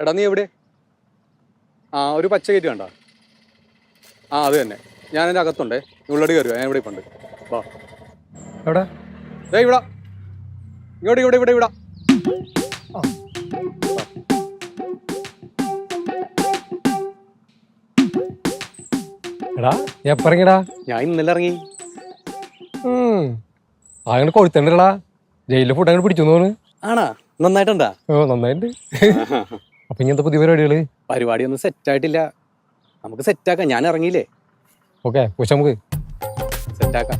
എടാ നീ എവിടെ? ആ ഒരു പച്ച കയറ്റി കണ്ട? ആ അത് തന്നെ. ഞാൻ എൻ്റെ അകത്തുണ്ടേ. ഉള്ളടി കയറുക. ഞാൻ ഇവിടെ ഇപ്പുണ്ട്. വാ. എവിടെ? ഇവിടെ ഇങ്ങോട്ട് ഇവിടെ. എടാ എപ്പറങ്ങിടാ? ഞാൻ ഇന്നലെ ഇറങ്ങി. അങ്ങനെ കൊഴുത്തണ്ടടാ. ജയിലിലെ ഫുഡ് അങ്ങനെ പിടിച്ചു തോന്നുന്നു. ആണാ? നന്നായിട്ടുണ്ടാ? ഓ നന്നായിട്ടുണ്ട്. അപ്പൊ ഇങ്ങനത്തെ പുതിയ പരിപാടികള്? പരിപാടിയൊന്നും സെറ്റായിട്ടില്ല. നമുക്ക് സെറ്റാക്കാം. ഞാൻ ഇറങ്ങിയില്ലേ? ഓക്കെ പക്ഷെ നമുക്ക് സെറ്റാക്കാം.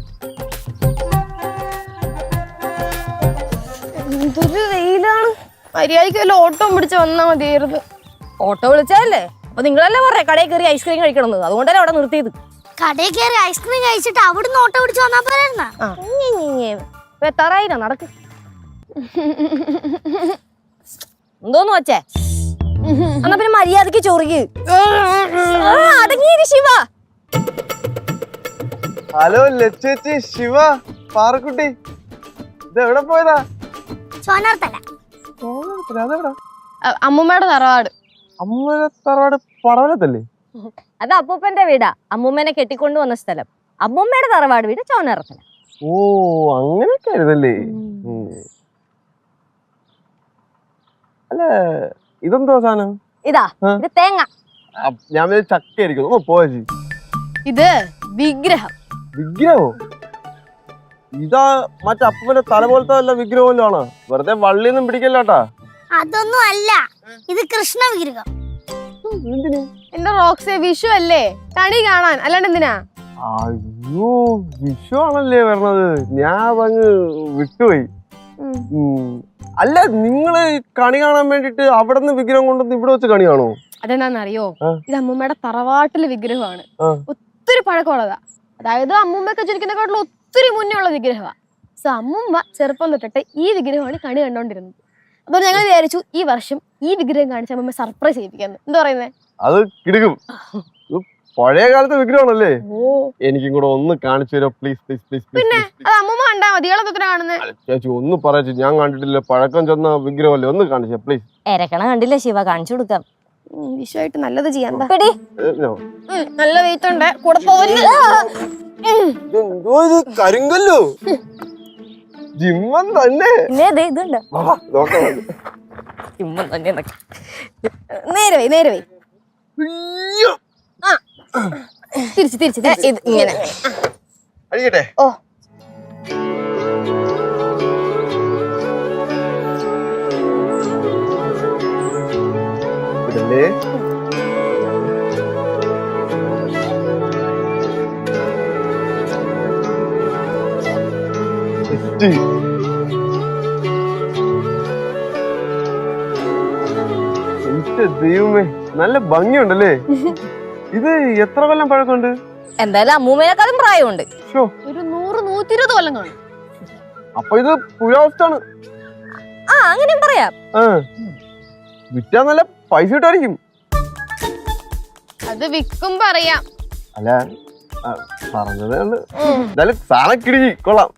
എന്തൊരു വെയിലാണ്. മര്യാദയ്ക്ക് വല്ല ഓട്ടോ പിടിച്ച് വന്നാ മതിയായിരുന്നു. ഓട്ടോ വിളിച്ചതല്ലേ? അപ്പൊ നിങ്ങളല്ലേ പറഞ്ഞേ കടയിൽ കയറി ഐസ്ക്രീം കഴിക്കണമെന്ന്, അതുകൊണ്ടല്ലേ അവിടെ നിർത്തിയത്. കടയിൽ കയറി ഐസ്ക്രീം കഴിച്ചിട്ട് അവിടുന്ന് ഓട്ടോ പിടിച്ച് വന്നാ പോരായിരുന്നാ? എത്താറായില്ല നടക്ക്. എന്തോന്ന് വച്ചേ? എന്നാ പിന്നെ മര്യാദക്ക് ചൊറിക്ക്. അടങ്ങിയിരി ശിവ. ഹലോ ലച്ചേച്ചി, ശിവ, പാറക്കുട്ടി, ഇത് എവിടെ പോയതാ? ചോനർത്തല. അതെവിടാ? അമ്മൂമ്മയുടെ തറവാട്. അമ്മൂമ്മയുടെ തറവാട് പടവലത്തല്ലേ? അത് അപ്പൂപ്പന്റെ വീടാ. അമ്മൂമ്മേനെ കെട്ടിക്കൊണ്ടു വന്ന സ്ഥലം. അമ്മൂമ്മയുടെ തറവാട് വീട് ചോനറത്തല. ഓ അങ്ങനെയൊക്കെ ആയിരുന്നല്ലേ. അല്ല ഇതെന്തോ സാധനം? ഇതാ ഇത് തേങ്ങ. ഞാൻ ചക്ക ആയിരിക്കും. പോയി ഇത് വിഗ്രഹം. വിഗ്രഹോ? ഇതാ മറ്റേ അപ്പൂപ്പന്റെ തല പോലത്തെ വല്ല വിഗ്രഹമല്ലോ ആണോ? വെറുതെ വള്ളിയൊന്നും പിടിക്കല്ലോട്ടാ. അതൊന്നും അല്ല, ഇത് കൃഷ്ണ വിഗ്രഹം. എന്തിന്? എന്റെ റോക്സേ, വിഷു അല്ലേ, കണി കാണാൻ, അല്ലാണ്ട് എന്തിനാ? അയ്യോ വിഷു ആണല്ലേ വരണത്. ഞാൻ അങ്ങ് വിട്ടുപോയി. അല്ല നിങ്ങള് കണി കാണാൻ വേണ്ടിട്ട് അവിടെ നിന്ന് വിഗ്രഹം കൊണ്ടുവന്ന് ഇവിടെ വെച്ച് കണി കാണോ? അതെന്താന്നറിയോ? ഇത് അമ്മൂമ്മയുടെ തറവാട്ടിലെ വിഗ്രഹമാണ്. ഒത്തിരി പഴക്കമുള്ളതാ. അതായത് അമ്മൂമ്മയൊക്കെ ജനിക്കുന്നതിനെക്കാട്ടിലും ഒത്തിരി മുന്നേ ഉള്ള വിഗ്രഹമാണ്. സോ അമ്മൂമ്മ ചെറുപ്പം തൊട്ടിട്ട് ഈ വിഗ്രഹമാണ് കണി കണ്ടോണ്ടിരുന്നത്. അപ്പോൾ ഞങ്ങൾ വിചാരിച്ചു ഈ വർഷം ഈ വിഗ്രഹം കാണിച്ച് അമ്മൂമ്മ സർപ്രൈസ് ചെയ്യിപ്പിക്കാന്ന്. എന്താ പറയുന്നത്? അത് കിടക്കും. പഴയ കാലത്തെ വിഗ്രഹമാണല്ലേ? എനിക്കും കൂടെ ഒന്ന് കാണിച്ചു തരോ പ്ലീസ് പ്ലീസ് പ്ലീസ്? പിന്നെ അത് അമ്മൂമ്മ കണ്ടാ മതി. ഇയാളെത്ര കാണുന്നത്? ചേച്ചി ഒന്ന് പറയച്ചു, ഞാൻ കണ്ടിട്ടില്ല. പഴക്കം ചെന്ന വിഗ്രഹമല്ലേ, ഒന്ന് കാണിച്ച പ്ലീസ്. എരക്കണ കണ്ടില്ല ശിവ, കാണിച്ചു കൊടുക്കാം. വിഷുവായിട്ട് നല്ലത് ചെയ്യാൻ നല്ല വെയിറ്റ് ഉണ്ട്. കൂടെ പോവല്ലേ? കരിങ്കല്ലോ ജിമ്മൻ തന്നെ. ഇതുണ്ട് ജിമ്മൻ തന്നെ. നേരെ വൈ, നേരെ വൈ. തിരിച്ച് ഇങ്ങനെ അടിക്കട്ടെ. ഓ ഇതല്ലേ ദൈവമേ, നല്ല ഭംഗിയുണ്ടല്ലേ. ഇത് എത്ര കൊല്ലം പഴക്കമുണ്ട്? എന്തായാലും അമ്മൂമ്മേനെക്കാളും പ്രായമുണ്ട്. ഒരു 100-120 കൊല്ലം കാണും. അപ്പൊ ഇത് പുരാവസ്ഥാണ്. ആ അങ്ങനെയും പറയാം. വിറ്റാ നല്ല പൈസ കിട്ടായിരിക്കും. അത് വിൽക്കുമ്പോ അറിയാം. അല്ല പറഞ്ഞത് എന്തായാലും സാധനം കിടിക്കി കൊള്ളാം.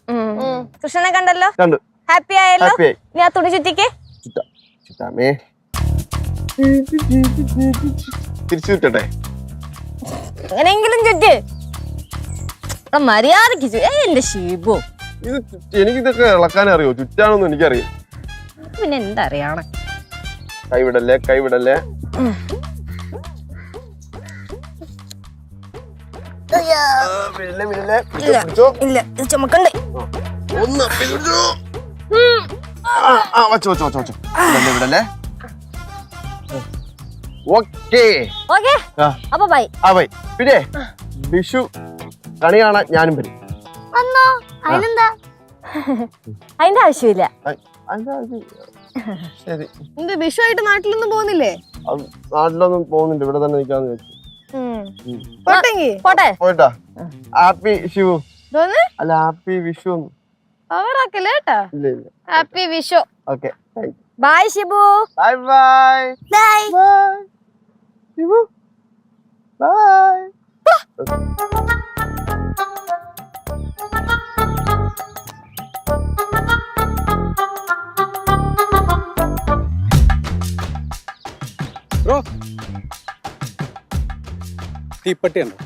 കൃഷ്ണനെ കണ്ടല്ലോ, കണ്ടു. ഹാപ്പി ആയല്ലോ. ഹാപ്പി ആയി. ഞാൻ തുണി ചുറ്റിക്കേ. ചുറ്റാമേ. തിരിച്ചു ചുറ്റട്ടെ? അങ്ങനെയെങ്കിലും ചുറ്റ്. മര്യാദക്ക് എന്റെ ഷീബു. ഇത് എനിക്കിതൊക്കെ ഇളക്കാനേ അറിയോ? ചുറ്റാനൊന്നും എനിക്കറിയാം. പിന്നെ എന്താ അറിയാണ്? കൈവിടല്ലേ, കൈവിടല്ലേ. ഇല്ല ചുമക്കണ്ടേ. ഒന്ന് വിടല്ലേ. ഓക്കേ ഓക്കേ അപ്പൊ ബൈ. പിന്നെ വിഷു കണി കാണാൻ ഞാനും വരും. അതിനെന്താ? അതിന്റെ ആവശ്യമില്ല. ശരി. എന്ത് വിഷുവായിട്ട് നാട്ടിലൊന്നും പോകുന്നില്ലേ? നാട്ടിലൊന്നും പോകുന്നില്ല, ഇവിടെ തന്നെ നിൽക്കാന്ന് വെച്ചു. പോട്ടെ പോയിട്ടാ. ഹാപ്പി വിഷു. അല്ല ഹാപ്പി വിഷു. അവറാക്കല്ലേ കേട്ടാ. ഇല്ല ഇല്ല. Happy Vishu. Okay bye Shibu. Bye bye. Bye bye Shibu. Bye. Bro തീപ്പെട്ടിയുണ്ടോ?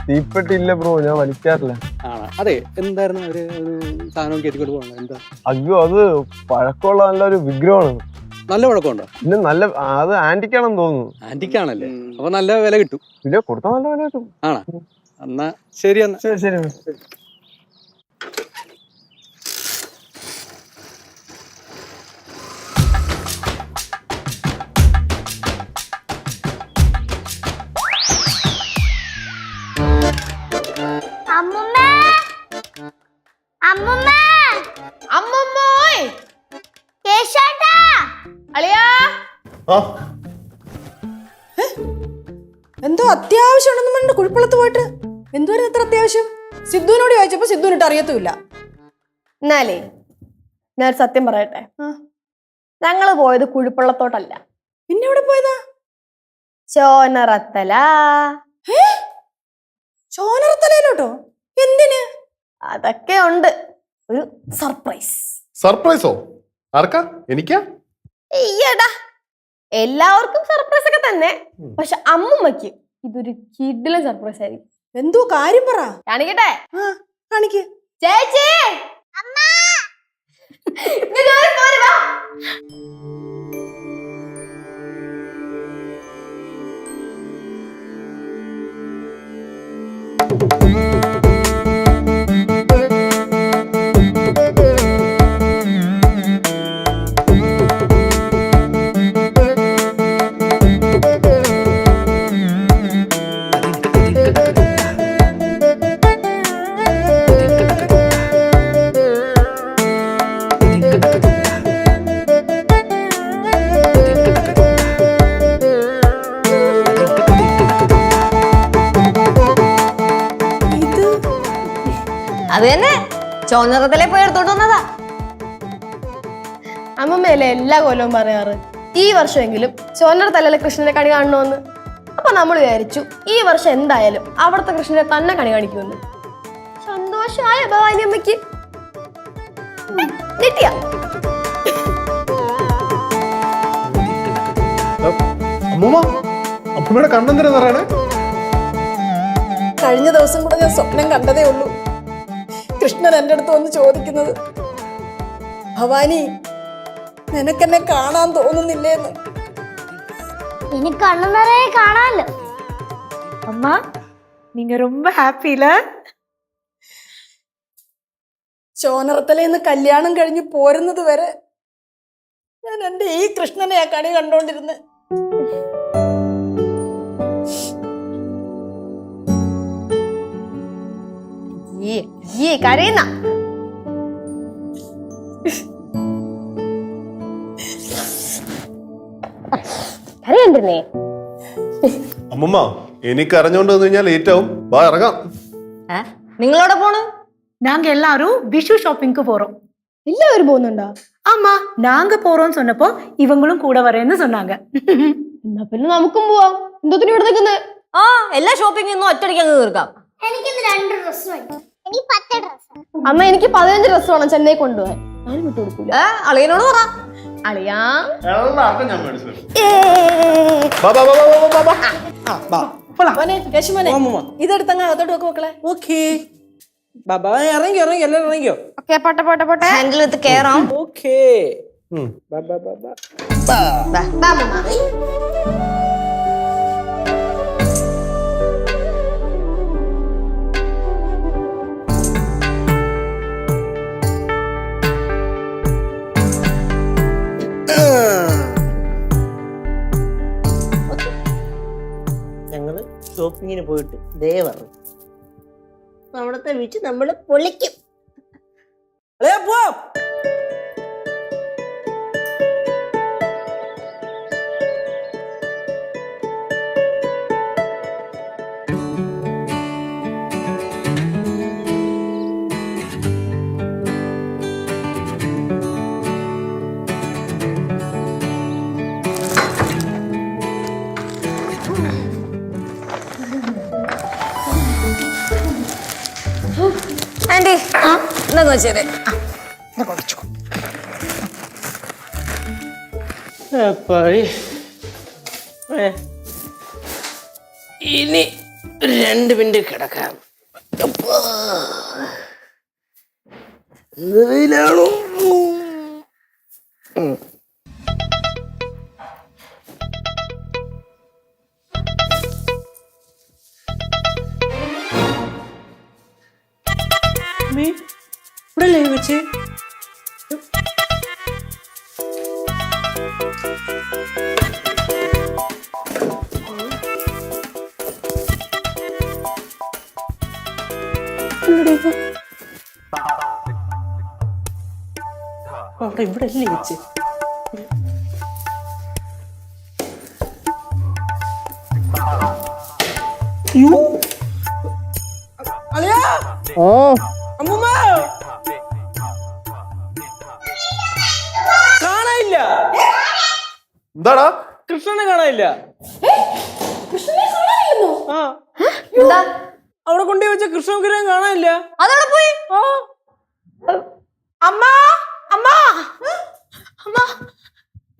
തീപ്പെട്ടി ഇല്ല ബ്രോ, ഞാൻ വലിക്കാറില്ല. ആണോ? അതെ, എന്തായിരുന്നു അവര് ഒരു സാധനം കയറ്റിക്കൊണ്ട് പോകണം? എന്താ? അയ്യോ, അത് പഴക്കമുള്ള നല്ലൊരു വിഗ്രഹമാണ്. നല്ല കുഴപ്പമുണ്ടോ? പിന്നെ നല്ല അത് ആന്റിക്കാണെന്ന് തോന്നുന്നു. ആന്റിക്കാണല്ലേ? അപ്പൊ നല്ല വില കിട്ടും. പിന്നെ കൊടുത്താൽ നല്ല വില കിട്ടും. ആണോ? എന്നാ ശരി. എന്നാ ശരി ശരി. എന്തോ അത്യാവശ്യം ഉണ്ടെന്ന് പറഞ്ഞിട്ട് കുഴിപ്പള്ളത്ത് പോയിട്ട് എന്തുവരെ എത്ര അത്യാവശ്യം? സിദ്ധുവിനോട് ചോദിച്ചപ്പോ സിദ്ധുവിനിട്ട് അറിയത്തുമില്ല. എന്നാലേ ഞാൻ സത്യം പറയട്ടെ, ഞങ്ങള് പോയത് കുഴിപ്പള്ളത്തോട്ടല്ല. പിന്നെ എവിടെ പോയതാ? ചോനറത്തല. ചോനറത്തലയിലോട്ടോ? എന്തിന്? അതൊക്കെ ഉണ്ട്, ഒരു സർപ്രൈസ്. സർപ്രൈസോ? ആർക്കാ? എനിക്കാ? ഈയടാ, എല്ലാവർക്കും സർപ്രൈസ് ഒക്കെ തന്നെ, പക്ഷെ അമ്മൂമ്മക്ക് ഇതൊരു കിഡിലെ സർപ്രൈസ് ആയിരിക്കും. എന്തോ കാര്യം പറ. കാണിക്കട്ടെ? കാണിക്ക്. ചേച്ചി, അത് തന്നെ, ചോനറത്തിലെ പോയി എടുത്തോണ്ട് വന്നതാ. അമ്മമ്മയല്ലേ എല്ലാ കൊല്ലവും പറയാറ് ഈ വർഷമെങ്കിലും ചോനറത്തലയിലെ കൃഷ്ണനെ കണി കാണണമെന്ന്. അപ്പൊ നമ്മൾ വിചാരിച്ചു ഈ വർഷം എന്തായാലും അവിടുത്തെ കൃഷ്ണനെ തന്നെ കണി കാണിക്കുമെന്ന്. സന്തോഷമായ ഭവാനി അമ്മയ്ക്ക്. കിട്ടിയ അമ്മൂമ്മ, അമ്മൂമ്മയുടെ കണ്ണെന്തിനാ പറയണേ? കഴിഞ്ഞ ദിവസം കൂടെ ഞാൻ സ്വപ്നം കണ്ടതേ ഉള്ളൂ, കൃഷ്ണൻ എൻ്റെ അടുത്ത് വന്ന് ചോദിക്കുന്നത്, ഭവാനി നിനക്കെന്നെ കാണാൻ തോന്നുന്നില്ലേന്ന്. എനിക്ക് കണ്ണു നിറയെ കാണാമല്ലോ. அம்மா நீங்க ரொம்ப ஹாப்பில? ചോനറത്തലേന്ന് കല്യാണം കഴിഞ്ഞ് പോരുന്നത് വരെ ഞാൻ എൻ്റെ ഈ കൃഷ്ണനെ ആ കണി കണ്ടോണ്ടിരുന്ന്. കരയുന്ന കരയണ്ടേ? അമ്മൂമ്മ, എനിക്ക് അറിഞ്ഞോണ്ട് വന്നു കഴിഞ്ഞാൽ ലേറ്റ് ആവും. വാ, ഇറങ്ങാം. നിങ്ങളോടെ പോണു? நாங்க எல்லாரும் விஷு ஷாப்பிங்க்கு போறோம். എല്ലാവരും പോകുന്നുണ്ടോ? ஆமா, நாங்க போறோம்னு சொன்னப்போ இவங்களும் கூட வரேன்னு சொன்னாங்க. എന്നാ പിന്നെ നമുക്കും പോവാം. എന്തോത്തിന് ഇവിടെ നിൽക്കുന്നത്? ആ, എല്ലാ ഷോപ്പിംഗ് ഇന്നും ഒറ്റയടിക്ക് അങ്ങ് തീർക്കാം. എനിക്കിന്ന് 2 ഡ്രസ് വേണം. എനിക്ക് 10 ഡ്രസ്. അമ്മ, എനിക്ക് 15 ഡ്രസ് വേണം ചെന്നൈ കൊണ്ടുപോകാൻ. ഞാനും വിട്ടു കൊടുക്കൂല. അളിയനോട് പറ. അളിയാ, എല്ലാവർക്കും ഞാൻ മേടിച്ചു തരും. വാ, വാ, വാ, വാ, വാ, വാ. മോനെ, യശുമോനെ, ഇതെടുത്തങ്ങ് അകത്തോട്ട് വെക്ക് മക്കളെ. ഓക്കേ ബാബാ, ഇറങ്ങി എല്ലാരും ഇറങ്ങിയോ? ഓക്കേ, പോട്ടെ പോട്ടെ പോട്ടെ. ഹാൻഡിൽ വിത്ത് കെയറാം. ഓക്കേ ബാബാ ഞങ്ങള് ഷോപ്പിങ്ങിന് പോയിട്ട് ദേ പറഞ്ഞു അവിടത്തെ വെച്ച് നമ്മള് പൊളിക്കും. പോ. ആന്റി, എന്താ വെച്ചേ? ഇനി 2 മിനിറ്റ് കിടക്കാം. വെയിലാണോ? ഇവിടെ അല്ലേ വെച്ച് അവിടെ ഇവിടെ അല്ലേ വെച്ച് അളിയാ അമ്മൂമ്മ കാണാനില്ല. എന്താടാ? കൃഷ്ണനെ കാണാനില്ല. ആ എന്താ അവിടെ കൊണ്ടുപോയി വെച്ച കൃഷ്ണ വിഗ്രഹം കാണാനില്ല. അതവിടെ പോയി. அம்மா அம்மா அம்மா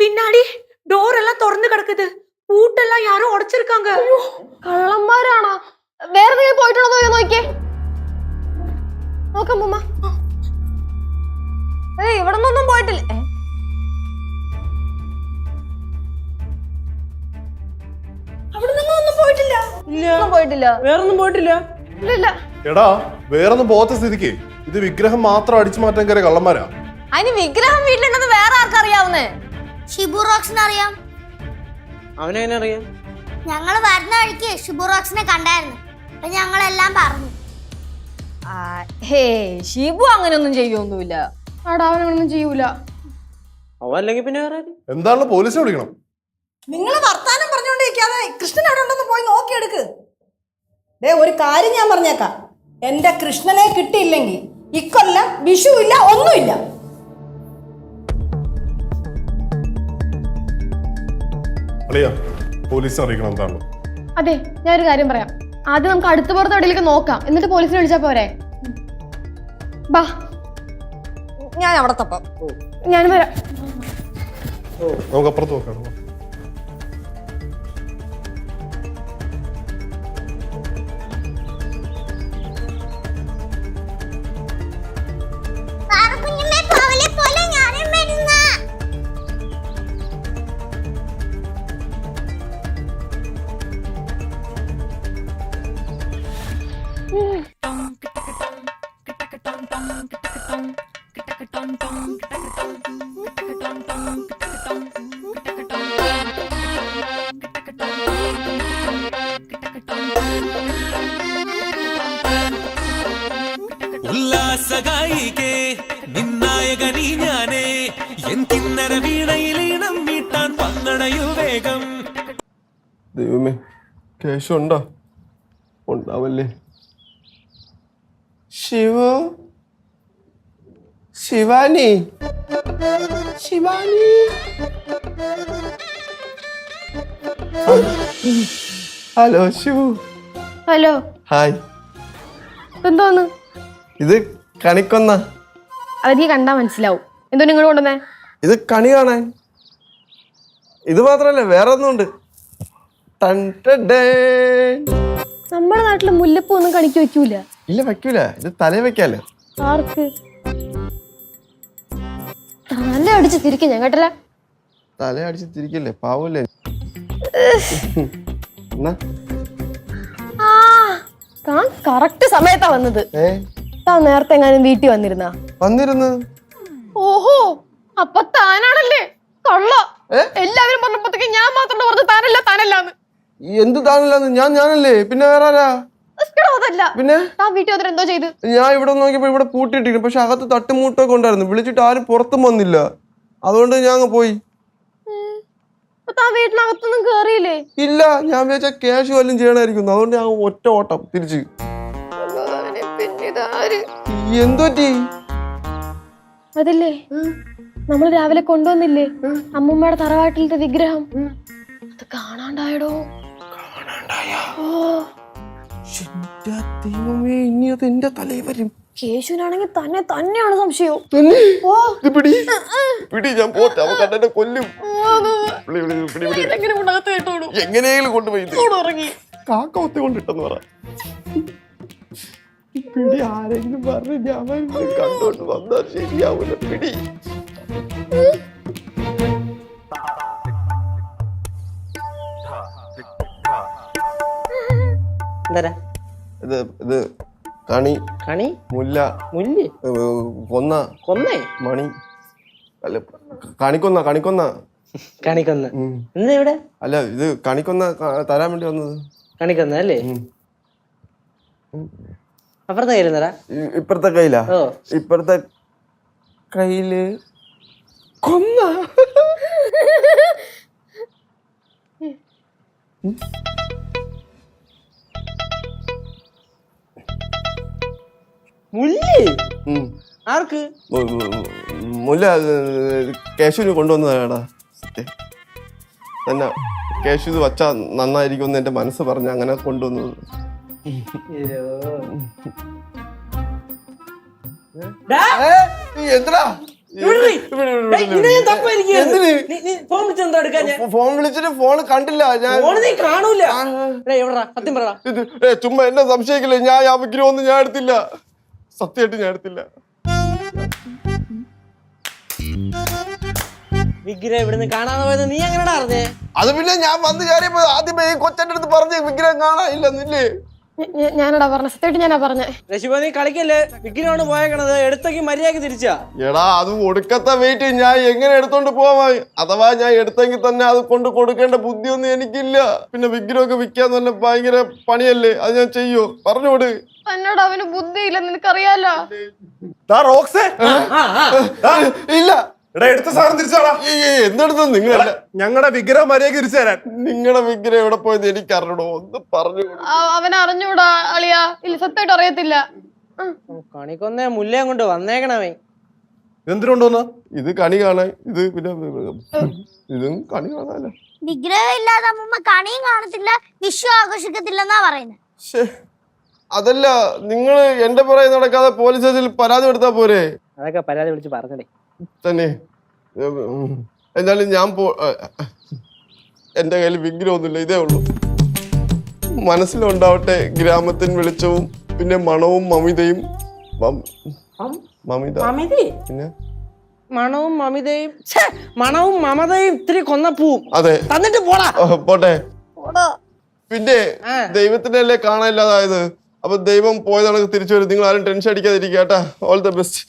பின்னாடி டோர் எல்லாம் திறந்து கிடக்குது. பூட்டெல்லாம் யாரோ உடைச்சிருக்காங்க. കള്ളന്മാരാണോ? വേറെ എന്തെങ്കിലും പോയിട്ടുണ്ടോ നോക്കിയേ. നോക്കമ്മ. ഇവിടെ നിന്നൊന്നും പോയിട്ടില്ല. അവിടെ നിന്നൊന്നും പോയിട്ടില്ല. ഇല്ല പോയിട്ടില്ല. വേറൊന്നും പോയിട്ടില്ല. ഇല്ല. എടാ വേറൊന്നും പോകാത്ത സ്ഥിതിക്ക് ഇത് വിഗ്രഹം മാത്രം അടിച്ചു മാറ്റാൻ കയറിയ കള്ളന്മാരാ. അതിന് വിഗ്രഹം വീട്ടിലുണ്ടെന്ന് വേറെ ആർക്കറിയാവുന്നേ? ഷിബു റോക്സിനെ അറിയാം. അവനെങ്ങനെ അറിയാം? ഞങ്ങൾ വരുന്ന വഴിക്ക് ഷിബു റോക്സിനെ കണ്ടായിരുന്നു. അപ്പൊ ഞങ്ങളെല്ലാം പറഞ്ഞു. ഹേ ഷിബു അങ്ങനെയൊന്നും ചെയ്യൊന്നുമില്ല. ആടാ അവനൊന്നും ചെയ്യൂല. അവൻ അല്ലെങ്കിൽ പിന്നെ വേറെ ആര്? എന്താണല്ലോ പോലീസിനെ വിളിക്കണം. നിങ്ങൾ വർത്താനം പറഞ്ഞുകൊണ്ടിരിക്കാതെ കൃഷ്ണൻ അവിടെ ഉണ്ടെന്ന് പോയി നോക്കിയെടുക്ക്. ഒരു കാര്യം ഞാൻ പറഞ്ഞേക്കാം, എന്റെ കൃഷ്ണനെ കിട്ടിയില്ലെങ്കിൽ ഇക്കൊല്ലം വിഷു ഇല്ല, ഒന്നുമില്ല. അളിയാ പോലീസിനെ അറിയിക്കണം എന്താണല്ലോ. അതെ, ഞാനൊരു കാര്യം പറയാം. ആദ്യം നമുക്ക് അടുത്ത പുറത്ത് എവിടെയെങ്കിലും നോക്കാം, എന്നിട്ട് പോലീസിനെ വിളിച്ചാ പോരെ? ബാ, ഞാൻ അവിടെ തപ്പാം. ഞാൻ വരാം. നമുക്ക് അപ്പുറത്ത് നോക്കാം. ഉല്ലാസഗായികേ നിന്നായകനീ ഞാനേ എൻ കിന്നര വീണയിലീണം മീട്ടാൻ വന്നണയു വേഗം. ദൈവമേ, കേശം ഉണ്ടോ? ഉണ്ടാവല്ലേ. Shivani, Shivani. Hello Shivu. Hello. Hi. എന്തോന്ന്? ഇത് കണിക്കൊന്ന. അതെനിക്ക് കണ്ടാ മനസ്സിലാവും. എന്തോ നിങ്ങൾ കൊണ്ടുവന്നേ? ഇത് കണി കാണാൻ. ഇത് മാത്രല്ല വേറെ ഒന്നുണ്ട്. നമ്മുടെ നാട്ടില് മുല്ലപ്പൂ ഒന്നും കണിക്ക് വെക്കൂല. ഇല്ല, വെക്കൂല. ഇത് തലേ വെക്കാലോ. ആർക്ക്? തല അടിച്ച് തിരിക്കും ഞാൻ, കേട്ടല്ല. തല അടിച്ച് തിരിക്കല്ലേ, പാവല്ലേ. താൻ കറക്റ്റ് സമയത്താ വന്നത്. താൻ നേരത്തെ എങ്ങാനും വീട്ടിൽ വന്നിരുന്നു. ഓഹോ, അപ്പൊ താനാണല്ലേ കള്ള. എല്ലാവരും പറഞ്ഞപ്പോഴത്തേക്ക് ഞാൻ മാത്രം പറഞ്ഞു താനല്ലാന്ന്. എന്ത് താനല്ലാന്ന്? ഞാനല്ലേ, പിന്നെ വേറെ ആരാ? അതല്ല, പിന്നെ താൻ വീട്ടിൽ വന്നിട്ട് എന്തോ ചെയ്ത്? ഞാൻ ഇവിടെ നോക്കിയപ്പോ ഇവിടെ പൂട്ടിയിട്ടിരിക്കുന്നു. പക്ഷെ അകത്ത് തട്ടുമൂട്ടൊക്കെ ഉണ്ടായിരുന്നു. വിളിച്ചിട്ട് ആരും പുറത്തും വന്നില്ല. അതുകൊണ്ട് ഞാൻ അങ്ങ് പോയി. താൻ വീട്ടിനകത്തൊന്നും കേറിയില്ലേ? ഇല്ല, ഞാൻ വിചാരിച്ച ക്യാഷ് വല്ലതും ചെയ്യണമായിരിക്കുന്നു. അതുകൊണ്ട് ഞാൻ ഒറ്റ ഓട്ടം തിരിച്ച്. എന്തോ അതില്ലേ, നമ്മൾ രാവിലെ കൊണ്ടുവന്നില്ലേ അമ്മൂമ്മയുടെ തറവാട്ടിലത്തെ വിഗ്രഹം? അത് കാണാണ്ടായടോ. ദൈവമേ, ഇനി അത് എന്റെ തലയിൽ വരും. കേശുവിനാണെങ്കിൽ തന്നെയാണ് സംശയവും. ഓ പിടി ഞാൻ പോട്ടെ, അവൻ കണ്ടെ കൊല്ലും. എങ്ങനെയെങ്കിലും കൊണ്ടുപോയി കാക്ക ഒത്തി കൊണ്ടിട്ടെന്ന് പറ. പിടി ആരെങ്കിലും പറഞ്ഞു ഞാൻ കണ്ടോണ്ട് വന്നാൽ ശരിയാവൂല. പിടി എന്താ ഇത് കണി കണി മുല്ല മുല്ല് കൊന്നേ മണി അല്ല കണിക്കൊന്ന കണിക്കൊന്ന. എന്താ ഇവിടെ? അല്ല ഇത് കണിക്കൊന്ന തരാൻ വേണ്ടി വന്നത്. കണിക്കൊന്ന അല്ലേ? അപ്പുറത്തെ കയ്യിലെന്നടാ? ഇപ്പുറത്തെ കയ്യിലാ? ഇപ്പുറത്തെ കയ്യില് കൊന്ന. മുല്ല്? ആർക്ക്? മുല്ല കേശുവിന് കൊണ്ടുവന്നതാടാ. തന്നെ കേശു ഇത് വച്ചാ നന്നായിരിക്കും എന്റെ മനസ്സ് പറഞ്ഞ അങ്ങനെ കൊണ്ടുവന്നത്. എന്തിനാ ഫോൺ വിളിച്ചിട്ട് ഫോൺ കണ്ടില്ല ഞാൻ. ചുമ്മാ എന്നെ സംശയിക്കില്ല. ഞാൻ ആ വിഗ്രഹമൊന്നും ഞാൻ എടുത്തില്ല. സത്യമായിട്ട് ഞാൻ എടുത്തില്ല. വിഗ്രഹം ഇവിടുന്ന് കാണാതെ പോയത് നീ എങ്ങനെയാ അറിഞ്ഞേ? അത് പിന്നെ ഞാൻ വന്ന് കയറിയപ്പോ ആദ്യമേ ഈ കൊച്ചന്റെ അടുത്ത് പറഞ്ഞ വിഗ്രഹം കാണാനില്ലെന്നില്ലേ? ഞാനടാ പറഞ്ഞ, സത്യമായിട്ട് ഞാനാ പറഞ്ഞേ. രശിബ നീ കളിക്കല്ലേ, വിഗ്രഹമാണ് പോയേക്കണത്. എടുത്തേക്ക് മര്യാദക്ക് തിരിച്ചാ. എടാ അത് ഒടുക്കത്തെ വെയിറ്റ് ഞാൻ എങ്ങനെ എടുത്തോണ്ട് പോവാ? അഥവാ ഞാൻ എടുത്തെങ്കിൽ തന്നെ അത് കൊണ്ട് കൊടുക്കേണ്ട ബുദ്ധിയൊന്നും എനിക്കില്ല. പിന്നെ വിഗ്രഹമൊക്കെ വിൽക്കാന്ന് പറഞ്ഞ ഭയങ്കര പണിയല്ലേ, അത് ഞാൻ ചെയ്യോ? പറഞ്ഞോട്. തന്നോട് അവന് ബുദ്ധിയില്ല, നിനക്കറിയാലോ. ഇല്ല എടുത്ത സാധനം തിരിച്ചാടാ. എന്തെടുത്ത നിങ്ങളല്ല ഞങ്ങളുടെ വിഗ്രഹം മര്യാദ തിരിച്ചു തരാൻ. നിങ്ങളുടെ വിഗ്രഹം എവിടെ പോയത് എനിക്ക് അറിയണോ? ഒന്ന് പറഞ്ഞു. അവൻ അറിഞ്ഞൂടാ അളിയാ. ഇല്ല, സത്യമായിട്ട് അറിയത്തില്ല. കണിക്കൊന്നേ മുല്ലയും കൊണ്ട് വന്നേക്കണവേ. എന്തിനുണ്ടോന്ന്? ഇത് കണി കാണാൻ. ഇത് പിന്നെ ഇതും കണി കാണാനല്ല. വിഗ്രഹം ഇല്ലാതെ അമ്മൂമ്മ കണിയും കാണത്തില്ല, വിഷു ആഘോഷിക്കത്തില്ലെന്നാ പറയുന്നത്. അതല്ല, നിങ്ങള് എന്റെ പുറകെ നടക്കാതെ പോലീസ് സ്റ്റേഷനിൽ പരാതി കൊടുത്താ പോരെ? അതൊക്കെ പരാതി വിളിച്ച് പറഞ്ഞേ തന്നെ. എന്നാലും ഞാൻ എന്റെ കയ്യിൽ വിഗ്രഹമൊന്നുമില്ല, ഇതേ ഉള്ളൂ. മനസ്സിലുണ്ടാവട്ടെ ഗ്രാമത്തിൻ വെളിച്ചവും പിന്നെ മണവും മമിതയും. പിന്നെ മണവും മമതയും ഇത്തിരി കൊന്നപ്പൂവും. അതെ, തന്നിട്ട് പോടാ. പോട്ടെ. പിന്നെ ദൈവത്തിന്റെ അല്ലേ കാണാനില്ലാതായത്. അപ്പൊ ദൈവം പോയതാണ് തിരിച്ചു വരും. നിങ്ങൾ ആരും ടെൻഷൻ അടിക്കാതിരിക്കുക കേട്ടാ. All the best.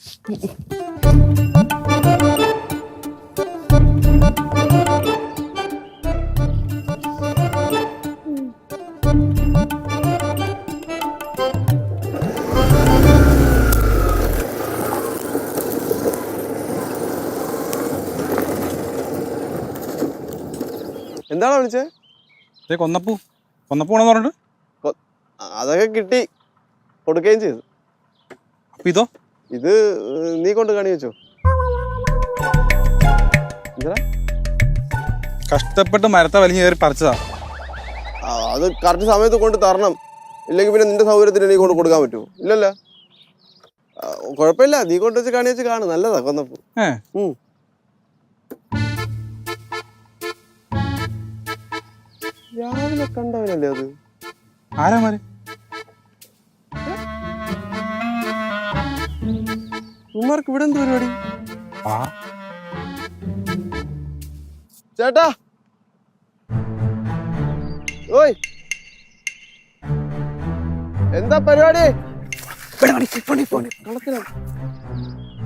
എന്താണോ വിളിച്ചേ? കൊന്നപ്പൂണെന്ന് പറഞ്ഞിട്ട് അതൊക്കെ കിട്ടി, കൊടുക്കുകയും ചെയ്തു. അപ്പൊ ഇതോ? ഇത് നീ കൊണ്ട് കാണി വെച്ചോ. കഷ്ടപ്പെട്ട് മരത്തെ വലിഞ്ഞ് കയറി പറിച്ചതാ. അത് കറക്റ്റ് സമയത്ത് കൊണ്ട് തരണം. ഇല്ലെങ്കിൽ പിന്നെ നിന്റെ സൗകര്യത്തിന് നീ കൊണ്ട് കൊടുക്കാൻ പറ്റുമോ? ഇല്ലല്ല, കുഴപ്പമില്ല. നീ കൊണ്ട് വെച്ച് കാണി വെച്ച് കാണും. നല്ലതാ കൊന്നപ്പൂ. രാവിലെ കണ്ടവനല്ലേ അത്? ആരാമാര്? ഉമ്മാർക്ക് ഇവിടെ എന്ത് പരിപാടി? ചേട്ടാ, ഓയ് എന്താ പരിപാടി?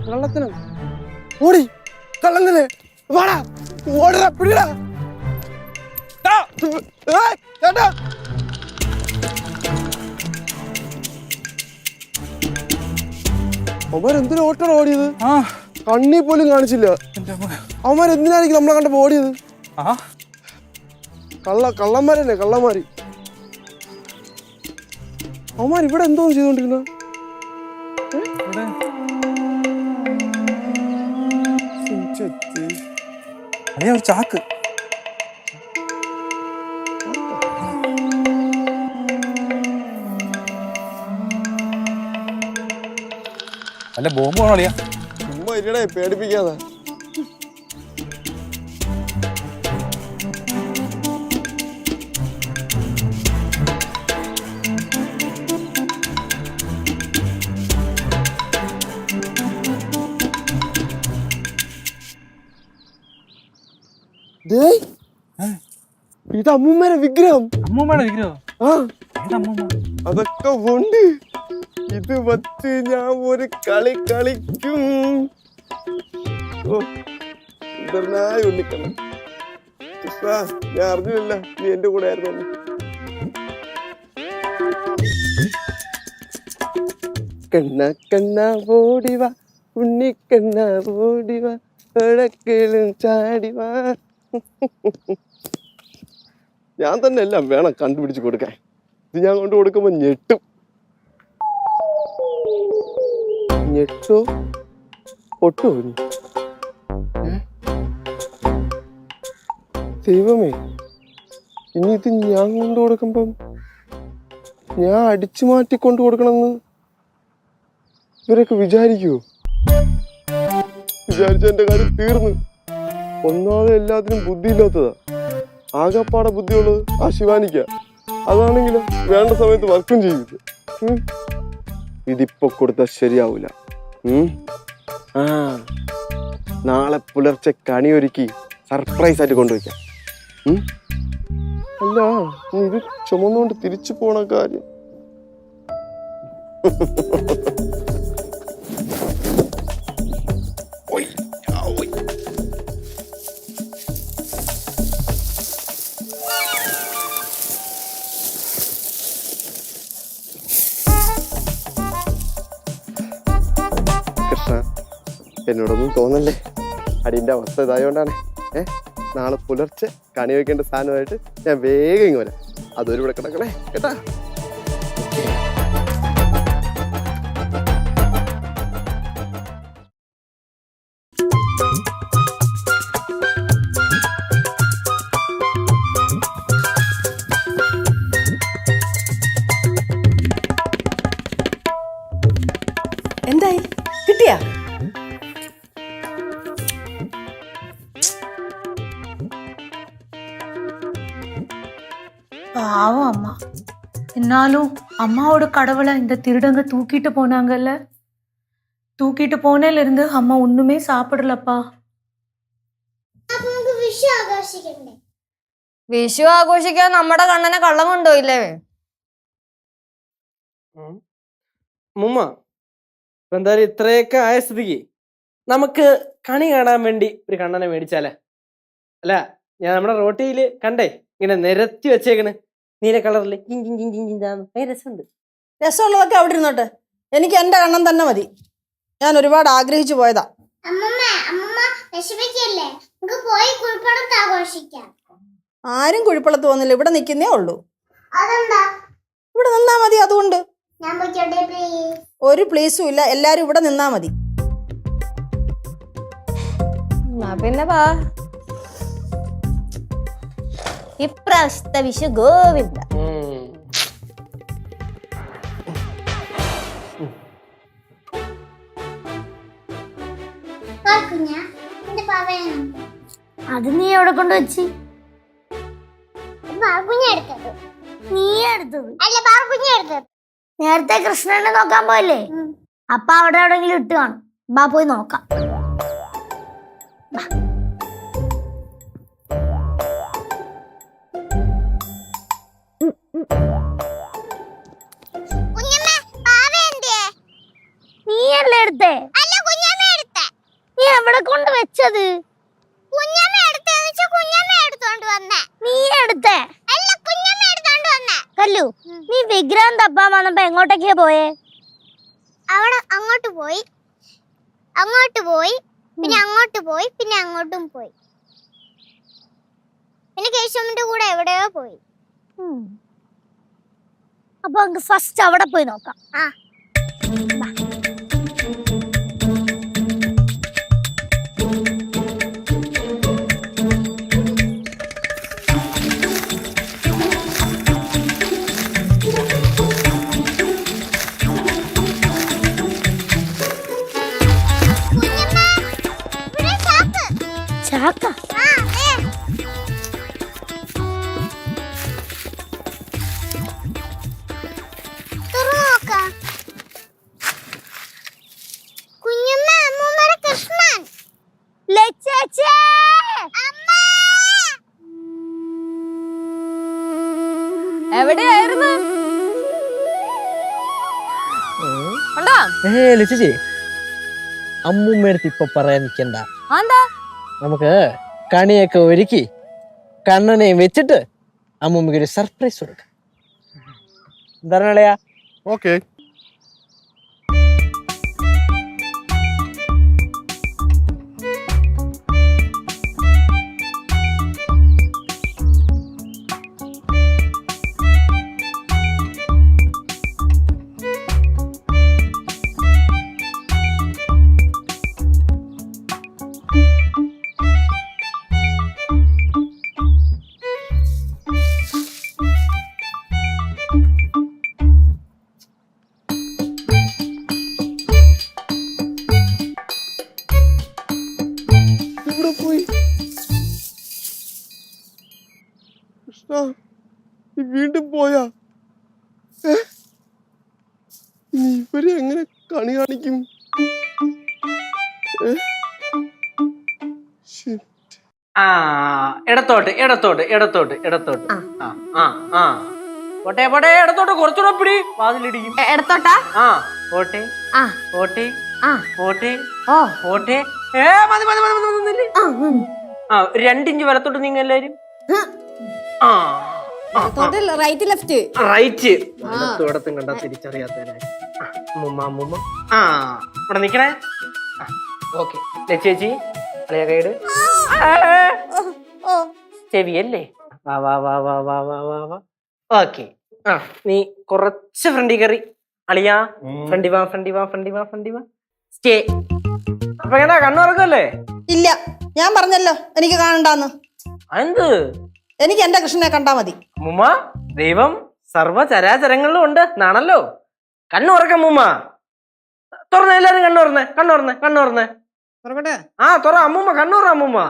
കള്ളത്തിനും ഓടി കള്ളങ്ങനെ വാടാ, ഓടടാ, പിടിടാ. ചേട്ടാ, അവന്മാരെന്തിനാ ഓട്ടം ഓടിയത്? കണ്ണി പോലും കാണിച്ചില്ല. അവന്മാരെന്തിനായിരിക്കും നമ്മളെ കണ്ടപ്പോ ഓടിയത്? കള്ളന്മാരല്ലേ, കള്ളന്മാര്. അവന്മാർ ഇവിടെ എന്തോ ചെയ്തോണ്ടിരുന്ന? ചാക്ക്. അല്ല ബോംബ് വേണോ അളിയാ? ചുമ്മാ ഇരിടേ, പേടിപ്പിക്കാതെ. ഇത് അമ്മൂമ്മേടെ വിഗ്രഹം. അമ്മൂമ്മയുടെ വിഗ്രഹം? ആ, ഏതാ അമ്മൂമ്മ? അതൊക്കെ ഉണ്ട്. ഇത് വച്ച് ഞാൻ ഒരു കളി കളിക്കും. ഓ, സുന്ദരനായ ഉണ്ണിക്കണ്ണൻ. കൃഷ്ണ, ഞാൻ അറിഞ്ഞില്ല നീ എന്റെ കൂടെ ആയിരുന്നു. കണ്ണ കണ്ണ ഓടിവാ, ഉണ്ണിക്കണ്ണ ഓടിവാ, കിളും ചാടിവാ. ഞാൻ തന്നെ എല്ലാം വേണം കണ്ടുപിടിച്ച് കൊടുക്കാൻ. ഇത് ഞാൻ കൊണ്ട് കൊടുക്കുമ്പോ ഞെട്ടും. ഞെട്ടോ ഒട്ടോ? ദൈവമേ, ഇനി ഇത് ഞാൻ കൊണ്ട് കൊടുക്കുമ്പം ഞാൻ അടിച്ചു മാറ്റി കൊണ്ട് കൊടുക്കണമെന്ന് ഇവരൊക്കെ വിചാരിക്കുവോ? വിചാരിച്ച എന്റെ കാര്യം തീർന്നു. ഒന്നാമത് എല്ലാത്തിനും ബുദ്ധിയില്ലാത്തതാ. ആകെപ്പാടെ ബുദ്ധിയുള്ളത് ആ ശിവാനിക്ക. അതാണെങ്കിലും വേണ്ട സമയത്ത് വർക്കും ചെയ്യില്ല. ഇതിപ്പോ കൊടുത്താൽ ശരിയാവൂല. ആ, നാളെ പുലർച്ചെ കണിയൊരുക്കി സർപ്രൈസ് ആയിട്ട് കൊണ്ടുവയ്ക്കാം. അല്ല, ഇത് ചുമന്നുകൊണ്ട് തിരിച്ചു പോണ കാര്യം. കൃഷ്ണ, എന്നോടൊന്നും തോന്നല്ലേ. അടിന്റെ അവസ്ഥ ഇതായോണ്ടാണ്. നാളെ പുലർച്ചെ കണി വയ്ക്കേണ്ട സാധനമായിട്ട് ഞാൻ വേഗം ഇങ്ങ് വരാം. അതൊരു ഇവിടെ കിടക്കണേ കേട്ടാ. എന്തായി, കിട്ടിയാ? பாவம் அம்மா. என்னாலும் அம்மாவோட கடவுளை இந்த திருடங்க தூக்கிட்டு போனாங்கல்ல. தூக்கிட்டு போனதுல இருந்து அம்மா ஒண்ணுமே சாப்பிடலப்பா. വിഷു ആഘോഷിക്കാൻ നമ്മുടെ കണ്ണനെ കള്ളം കൊണ്ടുപോയില്ലേ? മുമ്മ, ഇപ്പൊ എന്തായാലും ഇത്രയൊക്കെ ആയ സ്ഥിതിക്ക് നമുക്ക് കണി കാണാൻ വേണ്ടി ഒരു കണ്ണനെ മേടിച്ചാലേ? അല്ല, ഞാൻ നമ്മുടെ റോട്ടിയില് കണ്ടേ ഇങ്ങനെ നിരത്തി വെച്ചേക്കണ് നീല കളറില്. രസമുണ്ട്. രസമുള്ളതൊക്കെ അവിടെ ഇരുന്നോട്ടെ. എനിക്ക് എന്റെ കണ്ണൻ തന്നെ മതി. ഞാൻ ഒരുപാട് ആഗ്രഹിച്ചു പോയതാ. ആരും കുഴിപ്പള്ളത്ത് പോകുന്നില്ല. ഇവിടെ നിൽക്കുന്നേ ഉള്ളൂ. ഇവിടെ നിന്നാ മതി. അതുകൊണ്ട് ഒരു പ്ലീസും ഇല്ല. എല്ലാരും ഇവിടെ നിന്നാ മതി. പിന്നെ വാ. ഇപ്രാവശ്യത്തെ വിഷു ഗോവിന്ദ. അത് നീ എവിടെ കൊണ്ട് വെച്ച്? നീ എടുത്തത് അല്ല, പാർക്കുഞ്ഞ എടുത്തത്. നേരത്തെ കൃഷ്ണനെ നോക്കാൻ പോയല്ലേ? അപ്പൊ അവിടെ എവിടെങ്കിലും ഇട്ട് കാണും. ബാ, പോയി നോക്കാം. നീയല്ലേ എടുത്തേ? നീ എവിടെ കൊണ്ട് വെച്ചത്? നീ എടുത്തേ? കല്ലു, നീ വിഗ്രഹം തപ്പാൻ വന്നപ്പോ എങ്ങോട്ടൊക്കെയാ പോയേ? അവിടെ അങ്ങോട്ട് പോയി, പിന്നെ അങ്ങോട്ട് പോയി, പിന്നെ അങ്ങോട്ടും പോയി, പിന്നെ കേശവന്റെ കൂടെ എവിടെയോ പോയി. അപ്പൊ നമുക്ക് ഫസ്റ്റ് അവിടെ പോയി നോക്കാം. ആ, എവിടെയായിരുന്നു? ഉണ്ടോ? ലക്ഷ്യ അമ്മൂമ്മടുത്ത് ഇപ്പൊ പറയാൻ നിൽക്കണ്ട. എന്താ? നമുക്ക് കണിയൊക്കെ ഒരുക്കി കണ്ണനെയും വെച്ചിട്ട് അമ്മൂമ്മക്ക് ഒരു സർപ്രൈസ് കൊടുക്കാം. എന്താണ് അളിയാ? ഓക്കെ. വീണ്ടും പോയാ? ഇവരെ എങ്ങനെ കണി കാണിക്കും? ഇടത്തോട്ട് ഇടത്തോട്ട് ഇടത്തോട്ട് ഇടത്തോട്ട്. പോട്ടെ പോട്ടെ ഇടത്തോട്ട് കുറച്ചുകൂടെ പിടി, വാതിലിടിക്കും. എടുത്തോട്ടാ? പോട്ടെ ആ പോട്ടെ ആ പോട്ടെ ഓ പോട്ടെ. മതി മതി മതി മതി നില്ല്. 2 ഇഞ്ച് വലത്തോട്ട് നീങ്ങ എല്ലാരും. Right left right. ഇടത്തും കണ്ടാ തിരിച്ചറിയാത്തവരായി. അമ്മൂമ്മ ഇവിടെ നിക്കണേ. ഓക്കെ ചേച്ചി അളിയ കൈഡ് ചെവിയല്ലേ? വാ വാ വാ വാ വാ വാ വാ വാ. ഓക്കെ. നീ കുറച്ച് ഫ്രണ്ടി കയറി അളിയാ. ഫ്രണ്ടി വാ ഫ്രണ്ടി വാ ഫ്രണ്ടി വാ ഫ്രണ്ടി വാ. സ്റ്റേ. അപ്പൊ എങ്ങനെ കണ്ണു തുറക്കല്ലേ? ഇല്ല, ഞാൻ പറഞ്ഞല്ലോ എനിക്ക് കാണണ്ടാന്ന്. എന്ത്? എനിക്ക് എന്റെ കൃഷ്ണനെ കണ്ടാ മതി. അമ്മൂമ്മ, ദൈവം സർവ്വചരാചരങ്ങളിലും ഉണ്ട് എന്നാണല്ലോ. കണ്ണു തുറക്കാം അമ്മൂമ്മ. തുറന്നേ, എല്ലാരും കണ്ണു തുറന്നേ, കണ്ണു തുറന്നേ, കണ്ണു തുറന്നേ. തുറക്കട്ടെ? തുറ അമ്മൂമ്മ, കണ്ണു തുറ അമ്മൂമ്മ.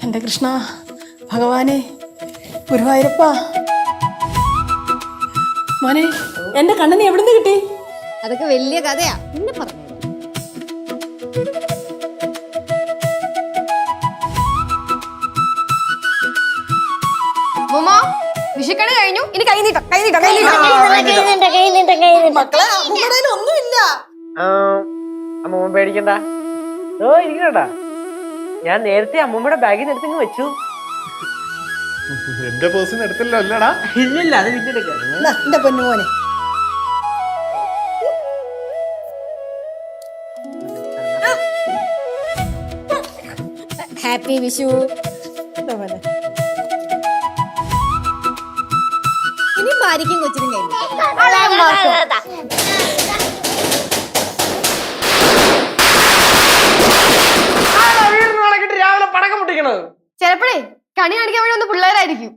എന്റെ കൃഷ്ണ ഭഗവാനെ, ഗുരുവായൂരപ്പ മോനെ, എന്റെ കണ്ണനെ എവിടുന്ന് കിട്ടി? അതൊക്കെ വലിയ കഥയാ, പിന്നെ പറഞ്ഞു. മോമോ, വിഷുക്കണി കഴിഞ്ഞു, ഇനി കൈ നീട്ടം, കൈ നീട്ടം, കൈ നീട്ടം. മക്കളെ, അമ്മയുടെ ഒന്നുമില്ല. അമ്മൂമ്മ പേടിക്കണ്ട. ഇരിക്കണ്ടാ, ഞാൻ നേരത്തെ അമ്മൂമ്മയുടെ ബാഗിൽ നിന്ന് എടുത്തിങ്ങ് വെച്ചു. എന്റെ പേഴ്സൺ എടുത്തല്ലോ അല്ലടാ? ഇല്ലില്ല, അത് വിറ്റെടുക്കാം. എന്റെ പൊന്നുമോനെ, ഹാപ്പി വിഷു. ഇനി ഭാര്യയ്ക്കും കൊച്ചിനും കഴിഞ്ഞു. രാവിലെ പടക്കം പൊട്ടിക്കണത് ചിലപ്പോഴേ കണി കാണിക്കാൻ വേണ്ടി ഒന്ന് പിള്ളേരായിരിക്കും.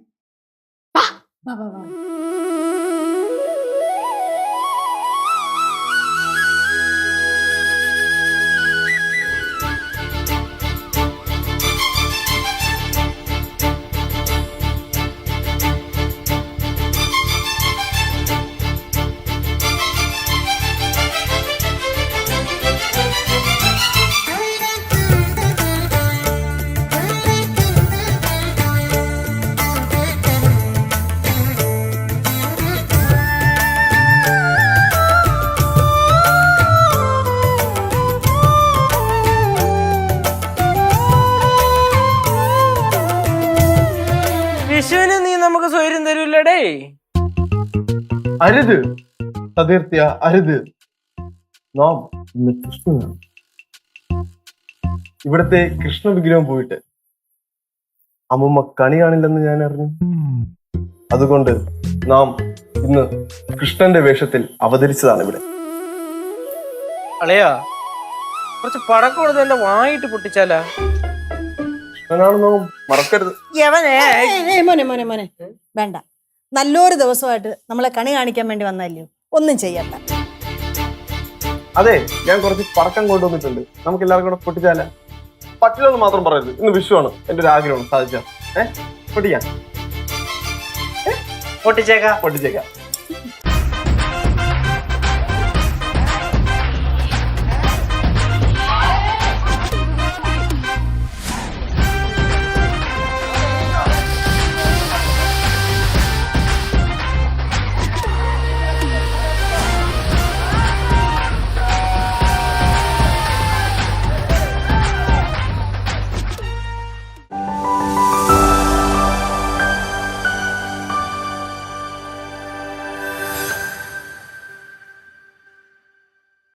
വിഷുവിന് നീ നമുക്ക് സ്വൈര്യം തരൂല്ലടേ. അരുത് സതീർത്യ, അരുത്. നാം ഇന്ന് കൃഷ്ണനാണ്. ഇവിടത്തെ കൃഷ്ണ വിഗ്രഹം പോയിട്ട് അമ്മൂമ്മ കണി കാണില്ലെന്ന് ഞാൻ അറിഞ്ഞു. അതുകൊണ്ട് നാം ഇന്ന് കൃഷ്ണന്റെ വേഷത്തിൽ അവതരിച്ചതാണ് ഇവിടെ. അളയാ, കുറച്ച് പടക്കം കൊടുത്ത് എന്റെ വായിട്ട് പൊട്ടിച്ചാലാ? കൃഷ്ണനാണെന്നോ മറക്കരുത്. മോനെ മോനെ മോനെ, വേണ്ട. നല്ലൊരു ദിവസമായിട്ട് നമ്മളെ കണി കാണിക്കാൻ വേണ്ടി വന്നല്ലോ, ഒന്നും ചെയ്യണ്ട. അതെ, ഞാൻ കുറച്ച് പടക്കം കൊണ്ടുവന്നിട്ടുണ്ട്. നമുക്ക് എല്ലാവർക്കും കൂടെ പൊട്ടിച്ചാല. പറ്റില്ലെന്ന് മാത്രം പറയരുത്. ഇന്ന് വിഷുവാണ്, എന്റെ ഒരു ആഗ്രഹമാണ്, സാധിച്ചാൽ. പൊട്ടിക്കാം പൊട്ടിച്ചേക്കാം